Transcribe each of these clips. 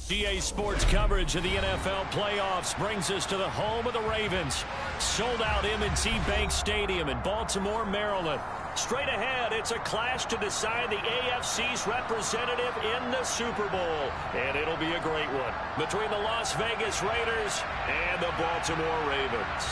GA Sports coverage of the NFL playoffs brings us to the home of the Ravens. Sold out M&T Bank Stadium in Baltimore, Maryland. Straight ahead, it's a clash to decide the AFC's representative in the Super Bowl. And it'll be a great one between the Las Vegas Raiders and the Baltimore Ravens.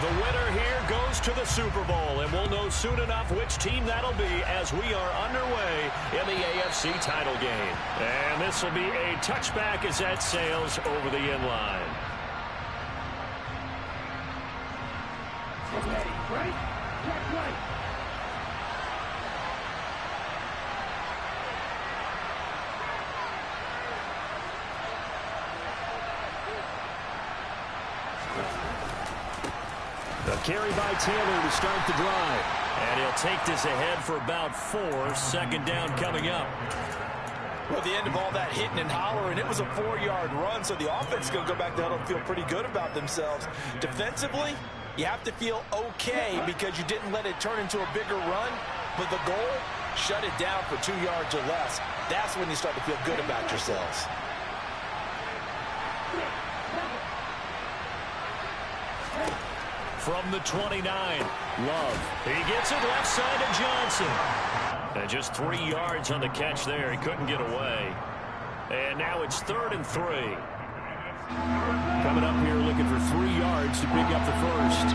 The winner here goes to the Super Bowl, and we'll know soon enough which team that'll be as we are underway in the AFC title game. And this will be a touchback as that sails over the end line. Right? A carry by Taylor to start the drive. And he'll take this ahead for about 4. Second down coming up. Well, at the end of all that hitting and hollering, it was a 4-yard run, so the offense is going to go back to huddle and feel pretty good about themselves. Defensively, you have to feel okay because you didn't let it turn into a bigger run, but the goal, shut it down for 2 yards or less. That's when you start to feel good about yourselves. From the 29, Love. He gets it left side to Johnson. And just 3 yards on the catch there. He couldn't get away. And now it's 3rd and 3. Coming up here looking for 3 yards to pick up the first.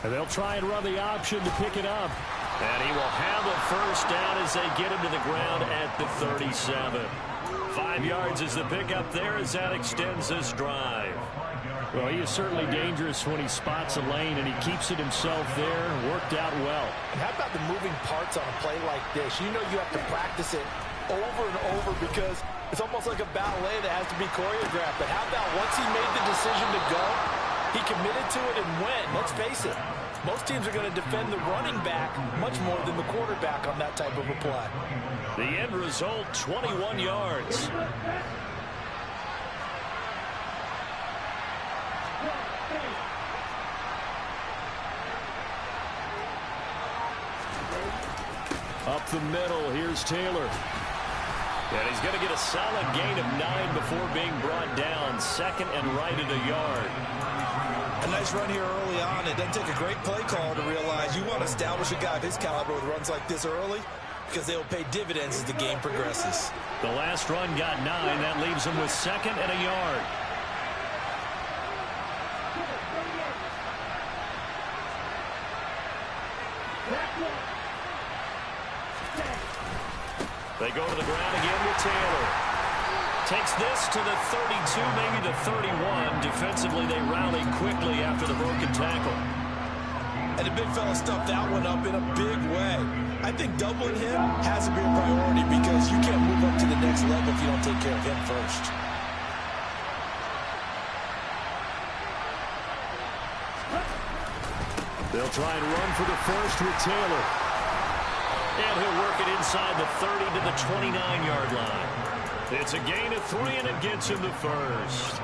And they'll try and run the option to pick it up. And he will have the first down as they get him to the ground at the 37. 5 yards is the pickup there as that extends this drive. Well, he is certainly dangerous when he spots a lane, and he keeps it himself there. Worked out well. And how about the moving parts on a play like this? You know you have to practice it over and over because it's almost like a ballet that has to be choreographed. But how about once he made the decision to go, he committed to it and went. Let's face it, most teams are going to defend the running back much more than the quarterback on that type of a play. The end result, 21 yards. Up the middle, here's Taylor. And he's going to get a solid gain of 9 before being brought down. Second and right at a yard. A nice run here early on. It doesn't take a great play call to realize you want to establish a guy of his caliber with runs like this early because they will pay dividends as the game progresses. The last run got 9. That leaves him with 2nd and a yard. They go to the ground again with Taylor. Takes this to the 32, maybe the 31. Defensively, they rally quickly after the broken tackle. And the big fella stuffed that one up in a big way. I think doubling him has to be a priority because you can't move up to the next level if you don't take care of him first. They'll try and run for the first with Taylor. And he'll work it inside the 30 to the 29-yard line. It's a gain of 3, and it gets him the first.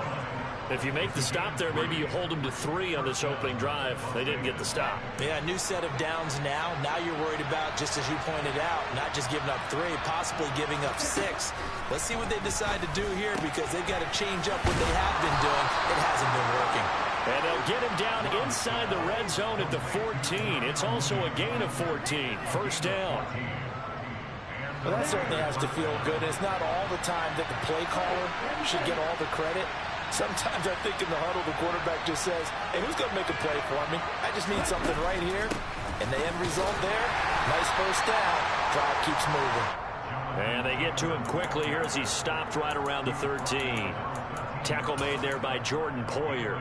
If you make the stop there, maybe you hold them to 3 on this opening drive. They didn't get the stop. Yeah, new set of downs now. Now you're worried about, just as you pointed out, not just giving up 3, possibly giving up 6. Let's see what they decide to do here because they've got to change up what they have been doing. It hasn't been working. And they'll get him down inside the red zone at the 14. It's also a gain of 14. First down. Well, that certainly has to feel good. It's not all the time that the play caller should get all the credit. Sometimes I think in the huddle, the quarterback just says, hey, who's going to make a play for me? I just need something right here. And the end result there, nice first down. Drive keeps moving. And they get to him quickly here as he's stopped right around the 13. Tackle made there by Jordan Poyer.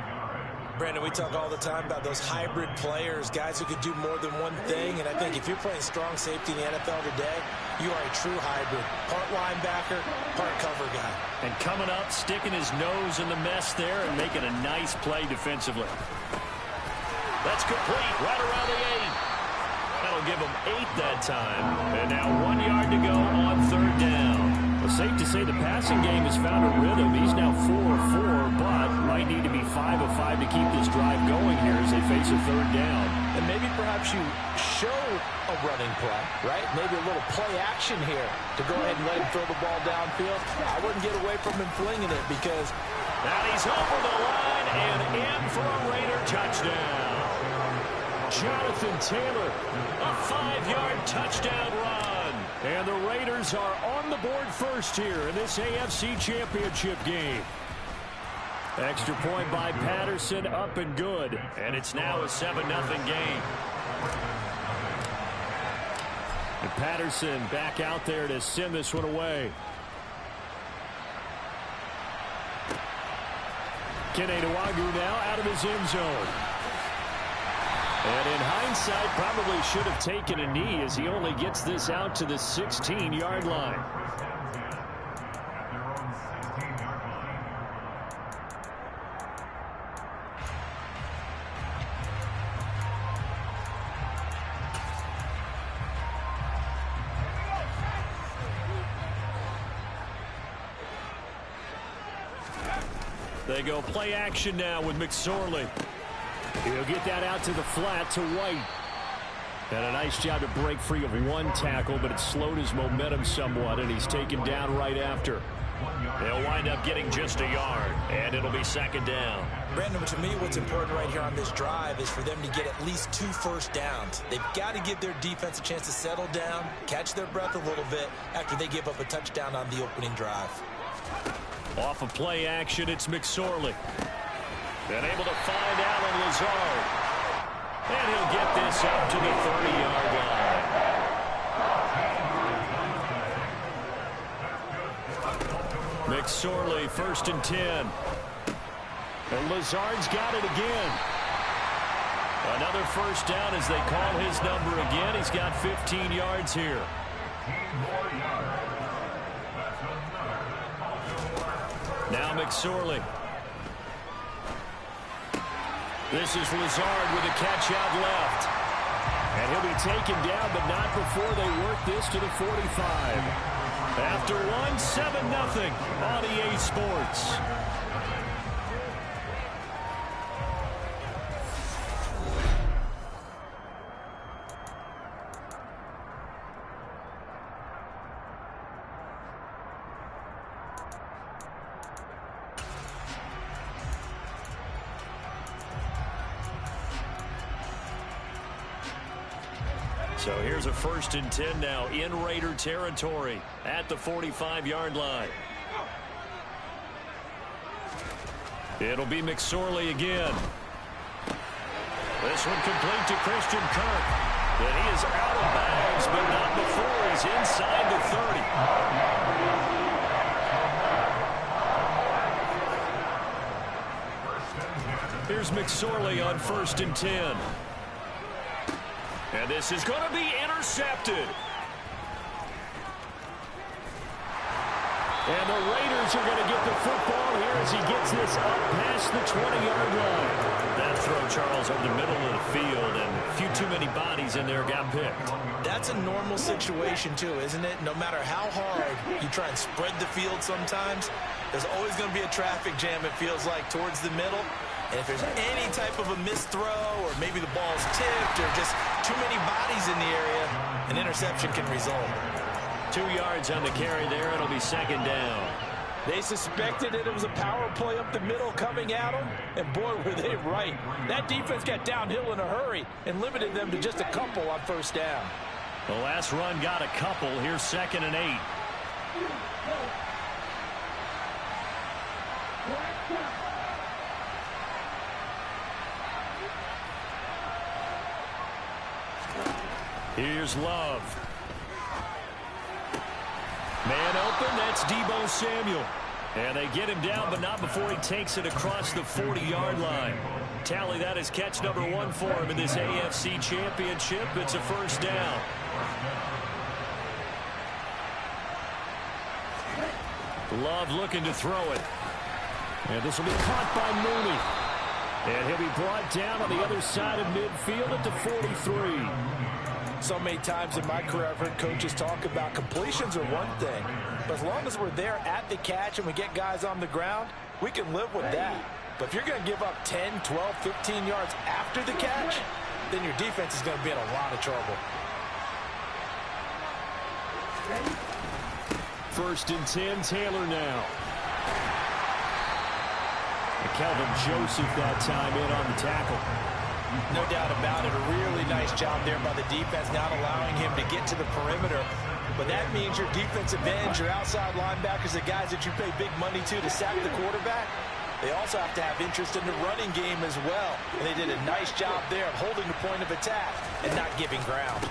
Brandon, we talk all the time about those hybrid players, guys who could do more than one thing. And I think if you're playing strong safety in the NFL today, you are a true hybrid. Part linebacker, part cover guy. And coming up, sticking his nose in the mess there and making a nice play defensively. That's complete right around the 8. That'll give him 8 that time. And now 1 yard to go on 3rd down. Well, safe to say the passing game has found a rhythm. He's now 4 of 4, but might need to be 5 of 5 to keep this drive going here as they face a third down. And maybe perhaps you show a running play, right? Maybe a little play action here to go ahead and let him throw the ball downfield. I wouldn't get away from him flinging it because... Now he's over the line and in for a Raider touchdown. Jonathan Taylor, a 5-yard touchdown run. And the Raiders are on the board first here in this AFC Championship game. Extra point by Patterson, up and good. And it's now a 7-0 game. And Patterson back out there to send this one away. Kene Nwangwu now out of his end zone. And in hindsight, probably should have taken a knee as he only gets this out to the 16-yard line. They go play action now with McSorley. He'll get that out to the flat to White. And a nice job to break free of one tackle, but it slowed his momentum somewhat, and he's taken down right after. They'll wind up getting just a yard, and it'll be second down. Brandon, to me, what's important right here on this drive is for them to get at least 2 first downs. They've got to give their defense a chance to settle down, catch their breath a little bit after they give up a touchdown on the opening drive. Off of play action, it's McSorley. Then able to find Alan Lazard. And he'll get this up to the 30-yard line. McSorley, 1st and 10. And Lazard's got it again. Another first down as they call his number again. He's got 15 yards here. Now McSorley. This is Lazard with a catch out left. And he'll be taken down, but not before they work this to the 45. After one, 7-0 on EA Sports. So here's a 1st and 10 now in Raider territory at the 45-yard line. It'll be McSorley again. This one complete to Christian Kirk. And he is out of bounds, but not before he's inside the 30. Here's McSorley on 1st and 10. And this is going to be intercepted. And the Raiders are going to get the football here as he gets this up past the 20-yard line. That throw, Charles, over the middle of the field, and a few too many bodies in there got picked. That's a normal situation, too, isn't it? No matter how hard you try and spread the field sometimes, there's always going to be a traffic jam, it feels like, towards the middle. And if there's any type of a missed throw or maybe the ball's tipped or just too many bodies in the area, an interception can result. 2 yards on the carry there. It'll be second down. They suspected that it was a power play up the middle coming at them, and boy, were they right. That defense got downhill in a hurry and limited them to just a couple on 1st down. The last run got a couple. Here's 2nd and 8. Here's Love. Man open, that's Deebo Samuel. And they get him down, but not before he takes it across the 40-yard line. Tally that is catch number 1 for him in this AFC Championship. It's a 1st down. Love looking to throw it. And this will be caught by Mooney. And he'll be brought down on the other side of midfield at the 43. So many times in my career, I've heard coaches talk about completions are one thing, but as long as we're there at the catch and we get guys on the ground, we can live with that. But if you're going to give up 10, 12, 15 yards after the catch, then your defense is going to be in a lot of trouble. First and 10, Taylor now. And Kelvin Joseph that time in on the tackle. No doubt about it. A really nice job there by the defense, not allowing him to get to the perimeter. But that means your defensive ends, your outside linebackers, the guys that you pay big money to sack the quarterback, they also have to have interest in the running game as well. And they did a nice job there of holding the point of attack and not giving ground.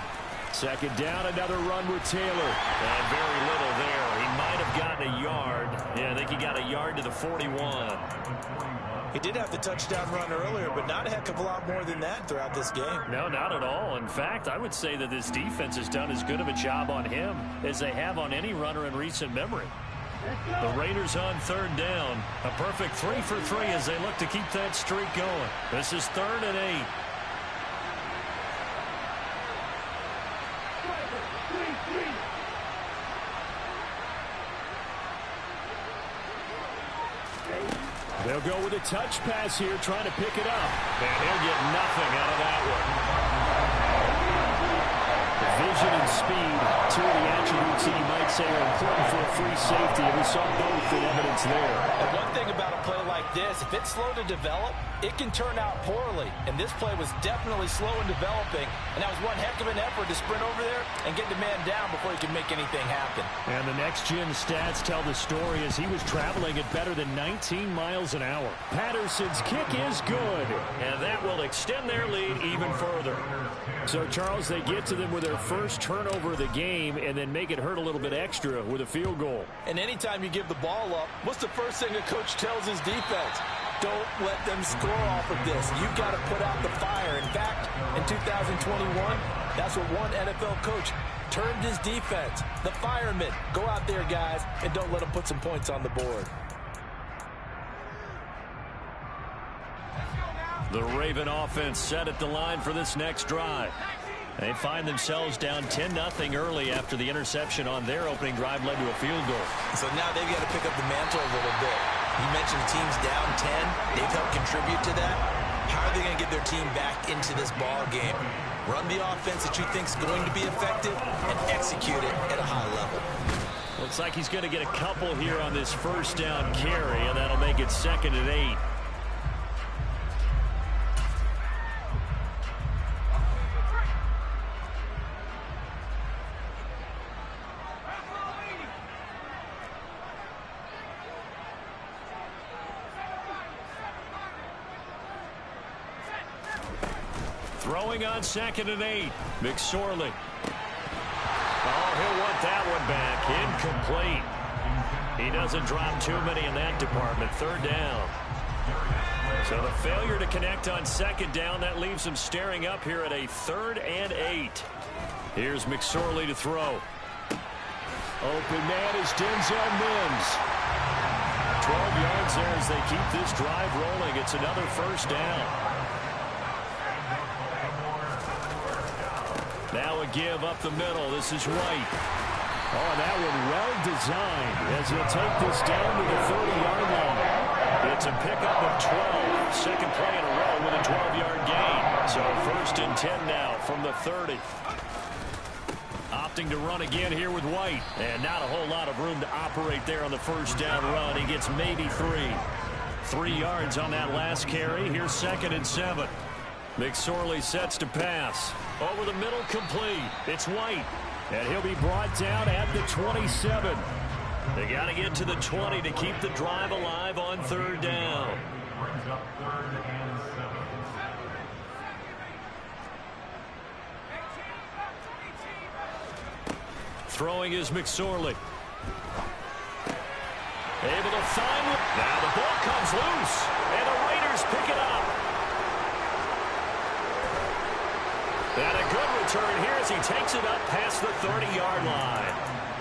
Second down, another run with Taylor. And very little there. He might have gotten a yard. Yeah, I think he got a yard to the 41. He did have the touchdown run earlier, but not a heck of a lot more than that throughout this game. No, not at all. In fact, I would say that this defense has done as good of a job on him as they have on any runner in recent memory. The Raiders on third down. A perfect 3 for 3 as they look to keep that streak going. This is 3rd and 8. They'll go with a touch pass here, trying to pick it up. And he'll get nothing out of that one. Vision and speed, two of the attributes that you might say are important for a free safety, and we saw both in evidence there. And one thing about a play like this, if it's slow to develop, it can turn out poorly. And this play was definitely slow in developing, and that was one heck of an effort to sprint over there and get the man down before he could make anything happen. And the next-gen stats tell the story as he was traveling at better than 19 miles an hour. Patterson's kick is good, and that will extend their lead even further. So, Charles, they get to them with their first turnover of the game and then make it hurt a little bit extra with a field goal. And anytime you give the ball up, what's the first thing a coach tells his defense? Don't let them score off of this. You've got to put out the fire. In fact, in 2021, that's what one NFL coach termed his defense. The firemen. Go out there, guys, and don't let them put some points on the board. The Raven offense set at the line for this next drive. They find themselves down 10-0 early after the interception on their opening drive led to a field goal. So now they've got to pick up the mantle a little bit. You mentioned teams down 10. They've helped contribute to that. How are they going to get their team back into this ball game? Run the offense that you think is going to be effective and execute it at a high level. Looks like he's going to get a couple here on this first down carry, and that'll make it 2nd and 8. Throwing on 2nd and 8. McSorley. Oh, he'll want that one back. Incomplete. He doesn't drop too many in that department. 3rd down. So the failure to connect on 2nd down, that leaves him staring up here at a 3rd and 8. Here's McSorley to throw. Open man is Denzel Mims. 12 yards there as they keep this drive rolling. It's another first down. Now a give up the middle. This is White. Oh, that one well designed as he'll take this down to the 30-yard line. It's a pickup of 12. Second play in a row with a 12-yard gain. So 1st and 10 now from the 30. Opting to run again here with White. And not a whole lot of room to operate there on the first down run. He gets maybe 3. 3 yards on that last carry. Here's 2nd and 7. McSorley sets to pass. Over the middle, complete. It's White. And he'll be brought down at the 27. They got to get to the 20 to keep the drive alive on 3rd down. Throwing is McSorley. Able to find it. Now the ball comes loose. And the Raiders pick it up. And a good return here as he takes it up past the 30-yard line.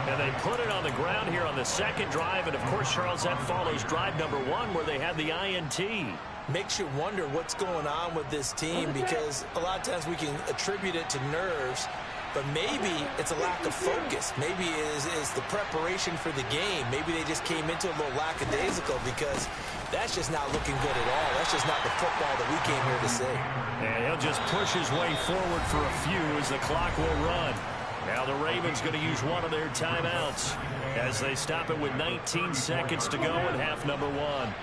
And they put it on the ground here on the 2nd drive. And, of course, Charles, that follows drive number 1 where they had the INT. Makes you wonder what's going on with this team because a lot of times we can attribute it to nerves. but maybe it's a lack of focus. Maybe it is the preparation for the game. Maybe they just came into a little lackadaisical, because that's just not looking good at all. That's just not the football that we came here to see. And he'll just push his way forward for a few as the clock will run. Now the Ravens going to use one of their timeouts as they stop it with 19 seconds to go in half number 1.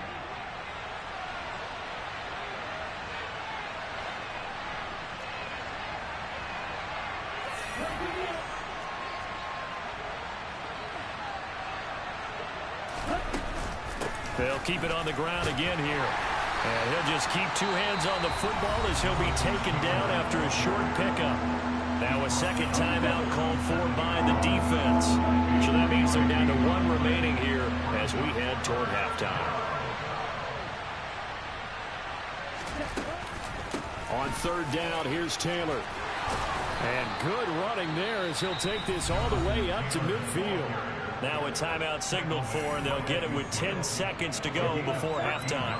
They'll keep it on the ground again here. And he'll just keep two hands on the football as he'll be taken down after a short pickup. Now a second timeout called for by the defense. So that means they're down to one remaining here as we head toward halftime. On third down, here's Taylor. And good running there as he'll take this all the way up to midfield. Now a timeout signaled for, and they'll get it with 10 seconds to go before halftime.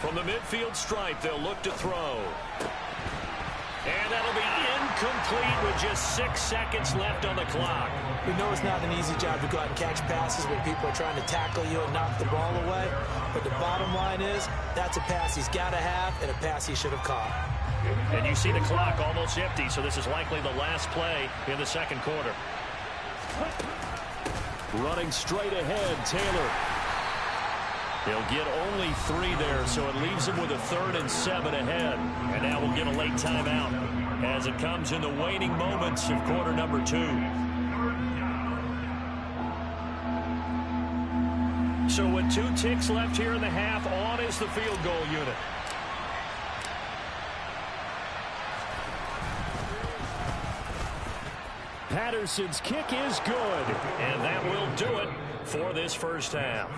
From the midfield stripe, they'll look to throw. And that'll be incomplete with just 6 seconds left on the clock. We know it's not an easy job to go out and catch passes when people are trying to tackle you and knock the ball away. But the bottom line is, that's a pass he's got to have and a pass he should have caught. And you see the clock almost empty, so this is likely the last play in the second quarter. Running straight ahead, Taylor. They'll get only 3 there, so it leaves him with a 3rd and 7 ahead. And now we'll get a late timeout as it comes in the waning moments of quarter number 2. So with 2 ticks left here in the half, on is the field goal unit. Patterson's kick is good, and that will do it for this first half.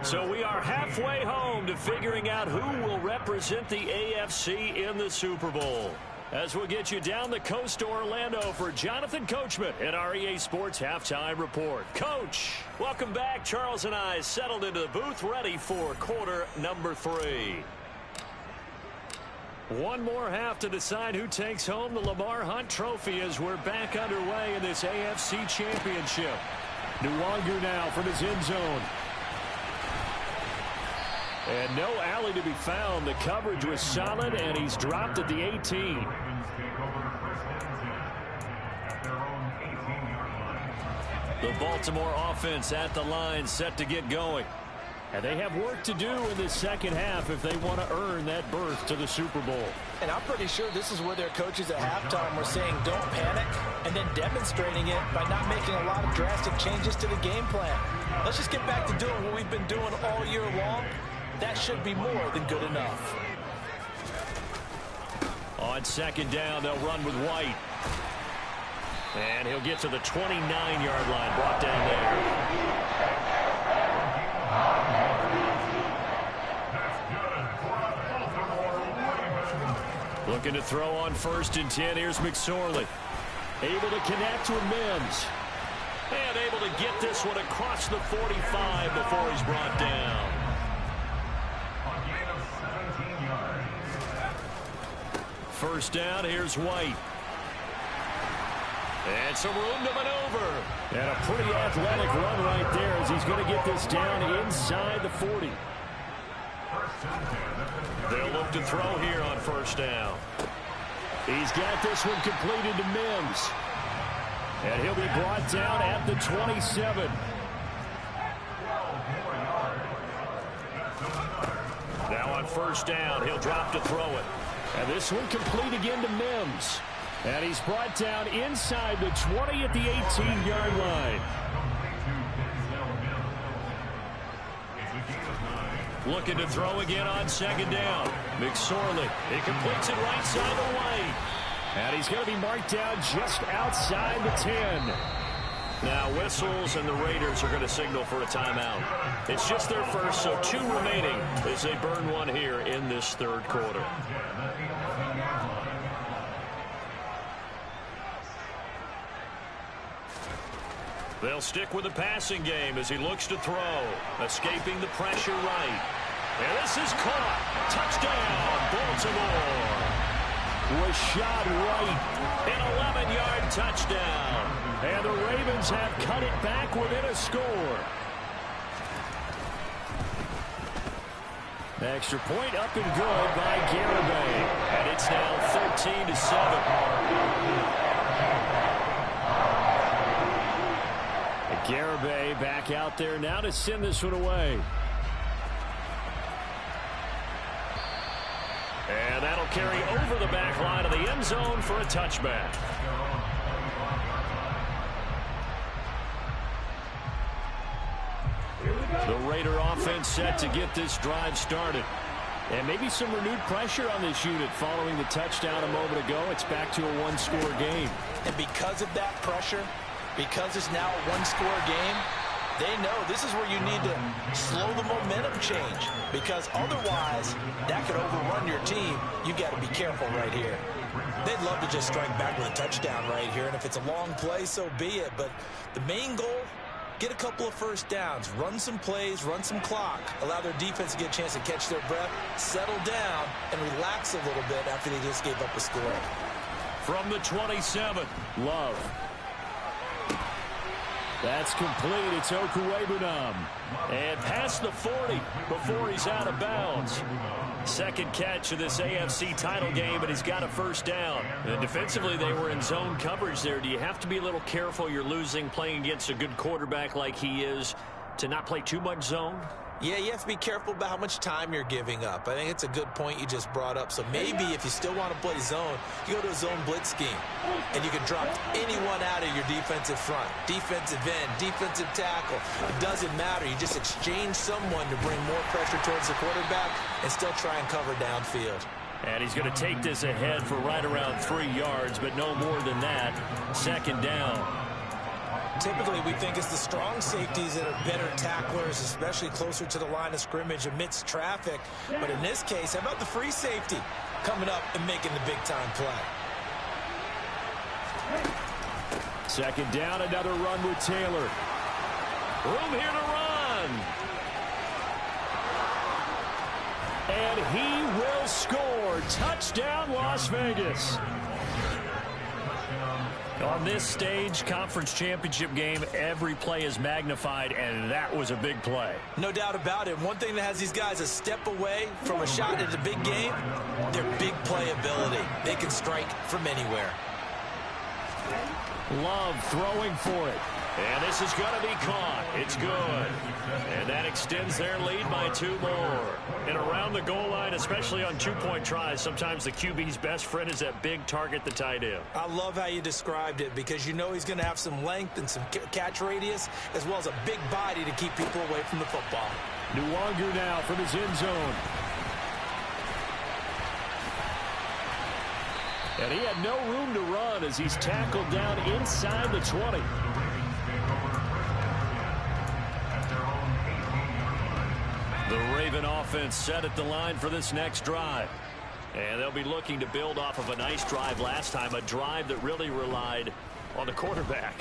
So we are halfway home to figuring out who will represent the AFC in the Super Bowl. As we'll get you down the coast to Orlando for Jonathan Coachman at our EA Sports Halftime Report. Coach, welcome back. Charles and I settled into the booth ready for quarter number 3. One more half to decide who takes home the Lamar Hunt Trophy as we're back underway in this AFC Championship. Nwangu now from his end zone. And no alley to be found. The coverage was solid, and he's dropped at the 18. The Baltimore offense at the line, set to get going. And they have work to do in the second half if they want to earn that berth to the Super Bowl. And I'm pretty sure this is where their coaches at halftime were saying don't panic, and then demonstrating it by not making a lot of drastic changes to the game plan. Let's just get back to doing what we've been doing all year long. That should be more than good enough. On second down, they'll run with White. And he'll get to the 29-yard line, brought down there. Looking to throw on 1st and 10. Here's McSorley. Able to connect with Mims. And able to get this one across the 45 before he's brought down. First down, here's White. And some room to maneuver. And a pretty athletic run right there as he's going to get this down inside the 40. They'll look to throw here on 1st down. He's got this one completed to Mims. And he'll be brought down at the 27. Now on 1st down, he'll drop to throw it. And this one complete again to Mims. And he's brought down inside the 20 at the 18-yard line. Looking to throw again on 2nd down. McSorley. He completes it right side of White. And he's going to be marked down just outside the 10. Now whistles, and the Raiders are going to signal for a timeout. It's just their first, so 2 remaining as they burn one here in this 3rd quarter. They'll stick with the passing game as he looks to throw. Escaping the pressure right. And this is caught. Touchdown, Baltimore. Was shot right. An 11-yard touchdown. And the Ravens have cut it back within a score. Extra point up and good by Garibay. And it's now 13-7. Garibay back out there now to send this one away. And that'll carry over the back line of the end zone for a touchback. The Raider offense set to get this drive started. And maybe some renewed pressure on this unit following the touchdown a moment ago. It's back to a one-score game. And because of that pressure, because it's now a one-score game, they know this is where you need to slow the momentum change, because otherwise that could overrun your team. You've got to be careful right here. They'd love to just strike back with a touchdown right here, and if it's a long play, so be it. But the main goal, get a couple of first downs, run some plays, run some clock, allow their defense to get a chance to catch their breath, settle down, and relax a little bit after they just gave up a score. From the 27, Love. That's complete. It's Okuwebunam. And past the 40 before he's out of bounds. Second catch of this AFC title game, and he's got a first down. And defensively, they were in zone coverage there. Do you have to be a little careful? You're losing playing against a good quarterback like he is to not play too much zone? Yeah, you have to be careful about how much time you're giving up. I think it's a good point you just brought up. So maybe if you still want to play zone, you go to a zone blitz scheme. And you can drop anyone out of your defensive front. Defensive end, defensive tackle. It doesn't matter. You just exchange someone to bring more pressure towards the quarterback and still try and cover downfield. And he's going to take this ahead for right around 3 yards, but no more than that. Second down. Typically, we think it's the strong safeties that are better tacklers, especially closer to the line of scrimmage amidst traffic. But in this case, how about the free safety coming up and making the big-time play? Second down, another run with Taylor. Room here to run. And he will score. Touchdown, Las Vegas. On this stage, conference championship game, every play is magnified, and that was a big play. No doubt about it. One thing that has these guys a step away from a shot at a big game, their big play ability. They can strike from anywhere. Love throwing for it. And this is going to be caught. It's good. And that extends their lead by 2 more. And around the goal line, especially on two-point tries, sometimes the QB's best friend is that big target, the tight end. I love how you described it, because you know he's going to have some length and some catch radius, as well as a big body to keep people away from the football. Nwangu now from his end zone. And he had no room to run as he's tackled down inside the 20. The Raven offense set at the line for this next drive. And they'll be looking to build off of a nice drive last time, a drive that really relied on the quarterback.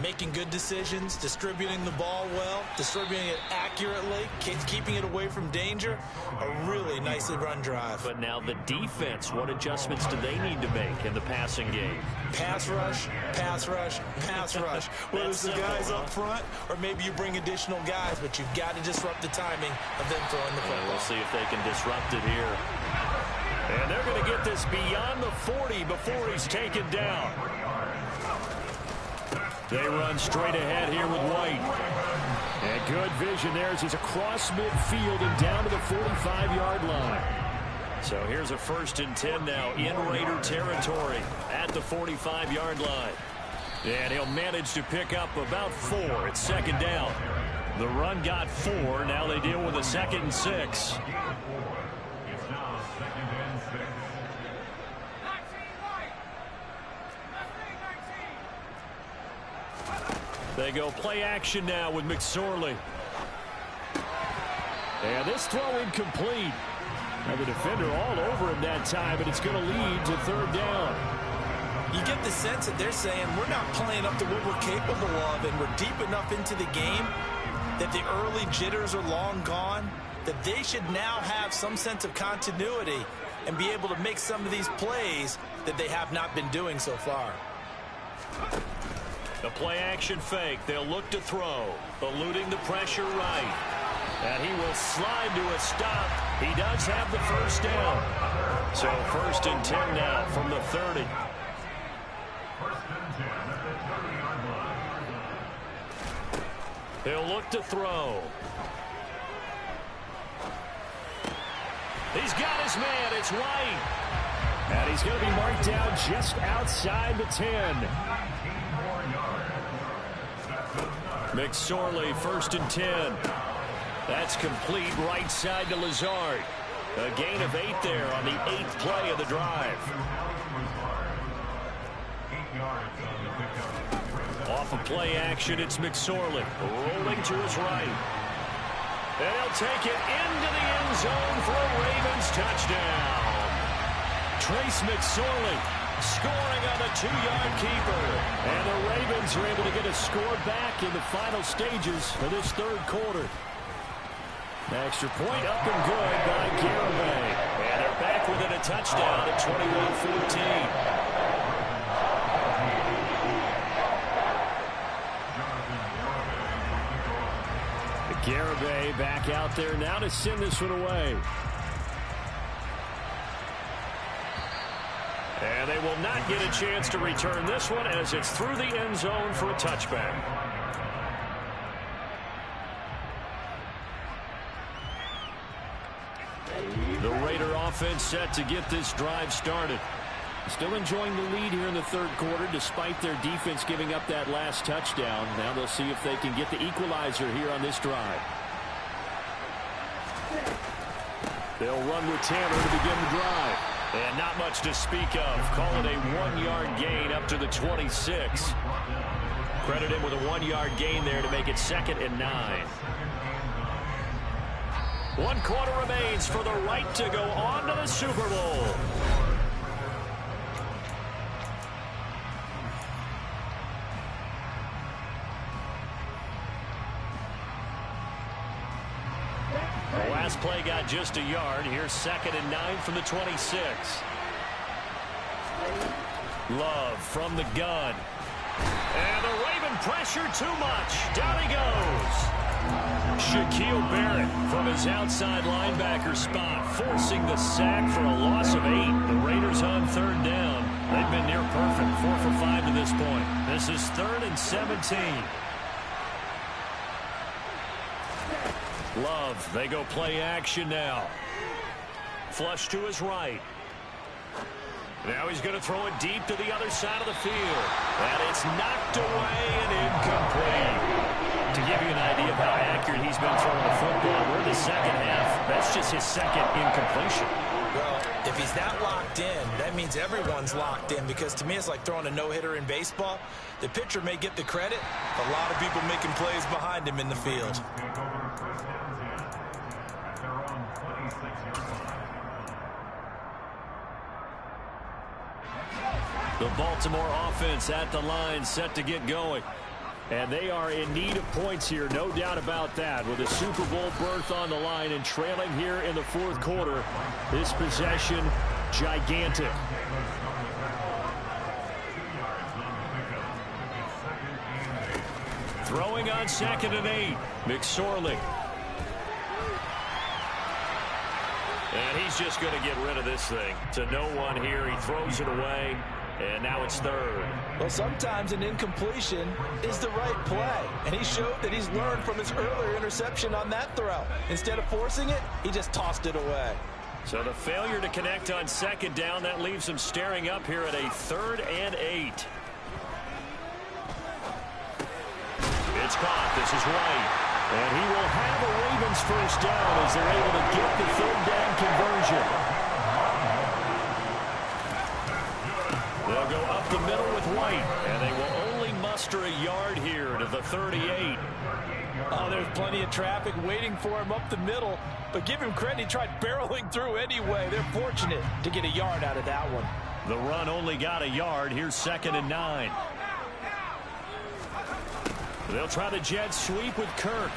Making good decisions, distributing the ball well, distributing it accurately, keeping it away from danger. A really nicely run drive. But now the defense, what adjustments do they need to make in the passing game? Pass rush, pass rush, pass rush. Whether it's the guys up front or maybe you bring additional guys, but you've got to disrupt the timing of them throwing the football. We'll see if they can disrupt it here. And they're going to get this beyond the 40 before he's taken down. They run straight ahead here with White. And good vision there as he's across midfield and down to the 45-yard line. So here's a 1st and 10 now in Raider territory at the 45-yard line. And he'll manage to pick up about 4. It's second down. The run got 4. Now they deal with a 2nd and 6. They go play action now with McSorley. And this throw incomplete. And the defender all over him that time, but it's going to lead to 3rd down. You get the sense that they're saying we're not playing up to what we're capable of, and we're deep enough into the game that the early jitters are long gone, that they should now have some sense of continuity and be able to make some of these plays that they have not been doing so far. The play action fake. They'll look to throw. Eluding the pressure right. And he will slide to a stop. He does have the first down. So 1st and 10 now from the 30. He'll look to throw. He's got his man. It's White. And he's going to be marked down just outside the 10. McSorley, 1st and 10. That's complete right side to Lazard. A gain of 8 there on the 8th play of the drive. Off of play action, it's McSorley. Rolling to his right. And he'll take it into the end zone for a Ravens touchdown. Trace McSorley scoring on the 2-yard keeper. And the Ravens are able to get a score back in the final stages of this 3rd quarter. Extra point up and good by Garibay. And they're back within a touchdown at 21-14. Garibay back out there now to send this one away. And they will not get a chance to return this one as it's through the end zone for a touchback. The Raider offense set to get this drive started. Still enjoying the lead here in the 3rd quarter despite their defense giving up that last touchdown. Now they'll see if they can get the equalizer here on this drive. They'll run with Tanner to begin the drive. And not much to speak of. Call it a 1-yard gain up to the 26. Credit him with a 1-yard gain there to make it 2nd and 9. 1 quarter remains for the right to go on to the Super Bowl. The last play got just a yard. Here's 2nd and 9 from the 26. Love from the gun. And the Raven pressure too much. Down he goes. Shaquille Barrett from his outside linebacker spot, forcing the sack for a loss of 8. The Raiders on 3rd down. They've been near perfect, 4 for 5 to this point. This is 3rd and 17. Love, they go play action now. Flush to his right. Now he's going to throw it deep to the other side of the field. And it's knocked away and incomplete. To give you an idea of how accurate he's been throwing the football, we're in the 2nd half. That's just his 2nd incompletion. Well, if he's that locked in, that means everyone's locked in, because to me it's like throwing a no-hitter in baseball. The pitcher may get the credit. A lot of people making plays behind him in the field. The Baltimore offense at the line, set to get going. And they are in need of points here, no doubt about that. With a Super Bowl berth on the line and trailing here in the 4th quarter, this possession gigantic. Throwing on 2nd and 8, McSorley. And he's just going to get rid of this thing. To no one here, he throws it away. And now it's 3rd. Well, sometimes an incompletion is the right play. And he showed that he's learned from his earlier interception on that throw. Instead of forcing it, he just tossed it away. So the failure to connect on 2nd down, that leaves him staring up here at a 3rd and 8. It's caught. This is White. And he will have a Ravens first down as they're able to get the 3rd down conversion. They'll go up the middle with White, and they will only muster a yard here to the 38. Oh, there's plenty of traffic waiting for him up the middle, but give him credit, he tried barreling through anyway. They're fortunate to get a yard out of that one. The run only got a yard. Here's 2nd and 9. They'll try the jet sweep with Kirk.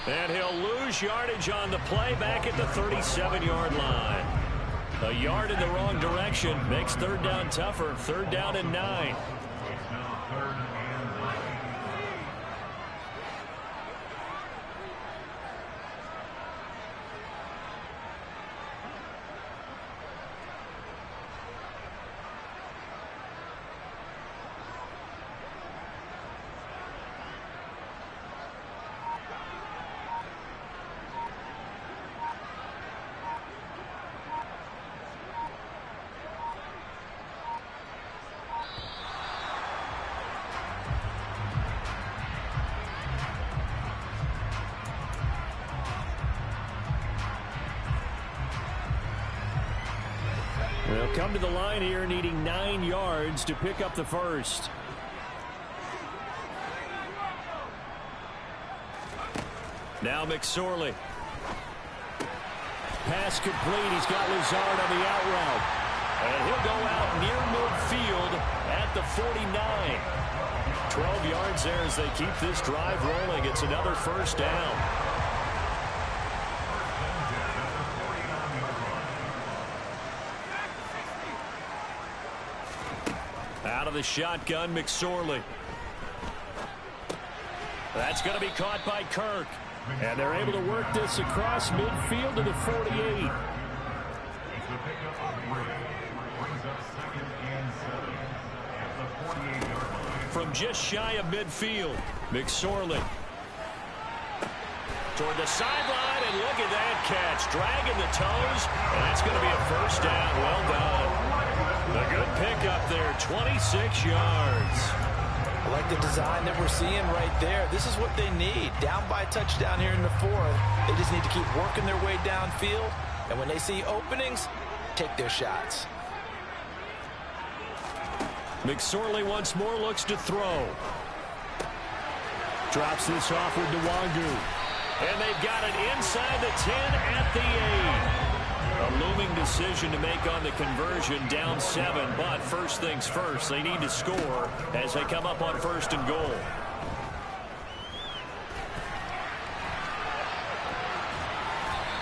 And he'll lose yardage on the play back at the 37-yard line. A yard in the wrong direction makes 3rd down tougher. 3rd down and 9. They'll come to the line here needing 9 yards to pick up the first. Now McSorley. Pass complete. He's got Lazard on the out route. And he'll go out near midfield at the 49. 12 yards there as they keep this drive rolling. It's another first down. Out of the shotgun, McSorley. That's going to be caught by Kirk. And they're able to work this across midfield to the 48. From just shy of midfield, McSorley. Toward the sideline, and look at that catch. Dragging the toes, and that's going to be a first down. Well done. A good pickup there, 26 yards. I like the design that we're seeing right there. This is what they need. Down by a touchdown here in the 4th. They just need to keep working their way downfield. And when they see openings, take their shots. McSorley once more looks to throw. Drops this off with Nwangu. And they've got it inside the 10 at the 8. A looming decision to make on the conversion, down 7. But first things first, they need to score as they come up on 1st and goal.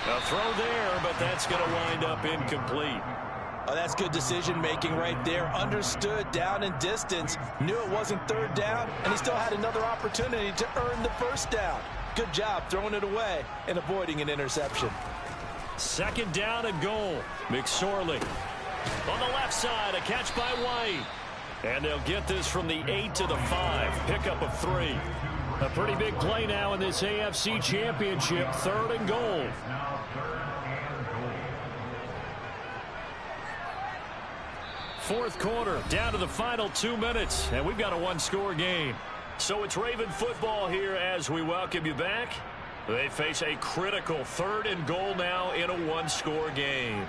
A throw there, but that's going to wind up incomplete. Oh, that's good decision-making right there. Understood down and distance. Knew it wasn't 3rd down, and he still had another opportunity to earn the first down. Good job throwing it away and avoiding an interception. 2nd down and goal. McSorley on the left side, a catch by White. And they'll get this from the 8 to the 5. Pickup of 3. A pretty big play now in this AFC Championship. 3rd and goal. Fourth quarter, down to the final 2 minutes, and we've got a 1-score game. So it's Raven football here as we welcome you back. They face a critical 3rd and goal now in a 1-score game.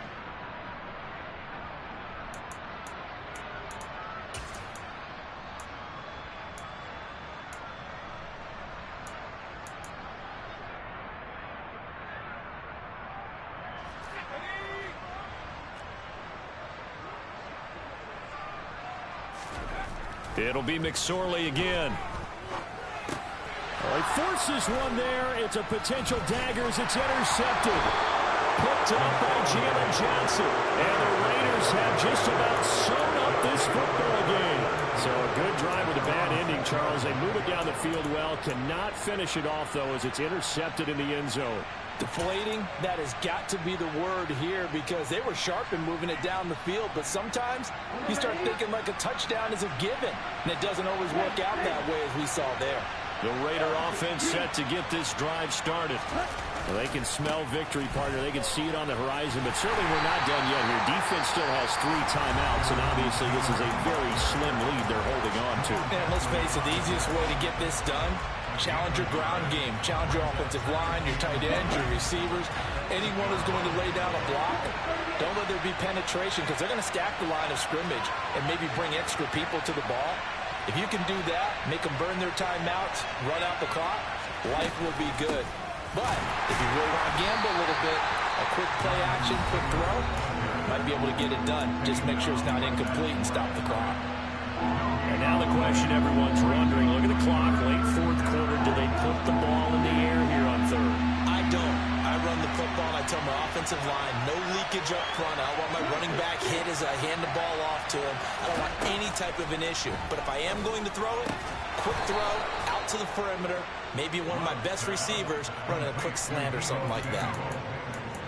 It'll be McSorley again. Well, he forces one there. It's a potential dagger as it's intercepted. Picked up by Jalen Johnson. And the Raiders have just about sewn up this football game. So a good drive with a bad ending, Charles. They move it down the field well. Cannot finish it off, though, as it's intercepted in the end zone. Deflating, that has got to be the word here because they were sharp in moving it down the field. But sometimes you start thinking like a touchdown is a given. And it doesn't always work out that way as we saw there. The Raider offense set to get this drive started. Well, they can smell victory, partner. They can see it on the horizon, but certainly we're not done yet here. Defense still has 3 timeouts, and obviously this is a very slim lead they're holding on to. And let's face it, the easiest way to get this done, challenge your ground game. Challenge your offensive line, your tight ends, your receivers. Anyone who's going to lay down a block, don't let there be penetration because they're going to stack the line of scrimmage and maybe bring extra people to the ball. If you can do that, make them burn their timeouts, run out the clock, life will be good. But if you really want to gamble a little bit, a quick play action, quick throw, might be able to get it done. Just make sure it's not incomplete and stop the clock. And now the question everyone's wondering, look at the clock, late fourth quarter, do they put the ball in the air here on third? I don't. I run the football, and I tell my offensive line, no leakage up front. I don't want my running back hit as I hand the ball off to him. I don't want any type of an issue. But if I am going to throw it, quick throw, out to the perimeter, maybe one of my best receivers running a quick slant or something like that.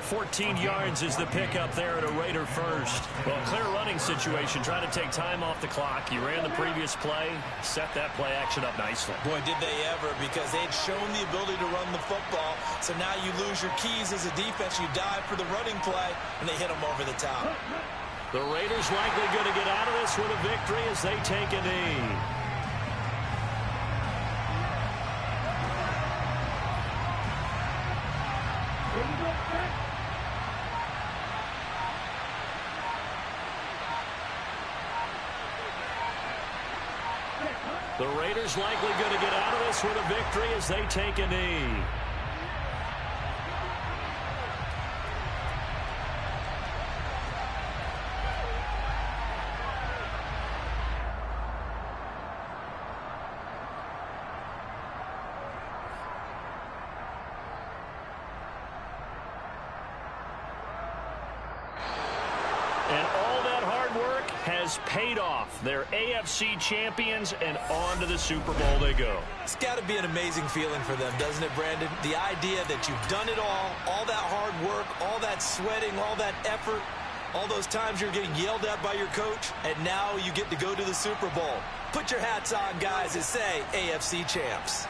14 yards is the pickup there at a Raider first. Well, clear running situation, trying to take time off the clock. You ran the previous play, set that play action up nicely. Boy, did they ever, because they'd shown the ability to run the football. So now you lose your keys as a defense. You dive for the running play, and they hit them over the top. The Raiders likely going to get out of this with a victory as they take a knee. The Raiders likely going to get out of this with a victory as they take a knee. And all that hard work has paid off. They're AFC champions, and on to the Super Bowl they go. It's got to be an amazing feeling for them, doesn't it, Brandon? The idea that you've done it all that hard work, all that sweating, all that effort, all those times you're getting yelled at by your coach, and now you get to go to the Super Bowl. Put your hats on, guys, and say AFC champs.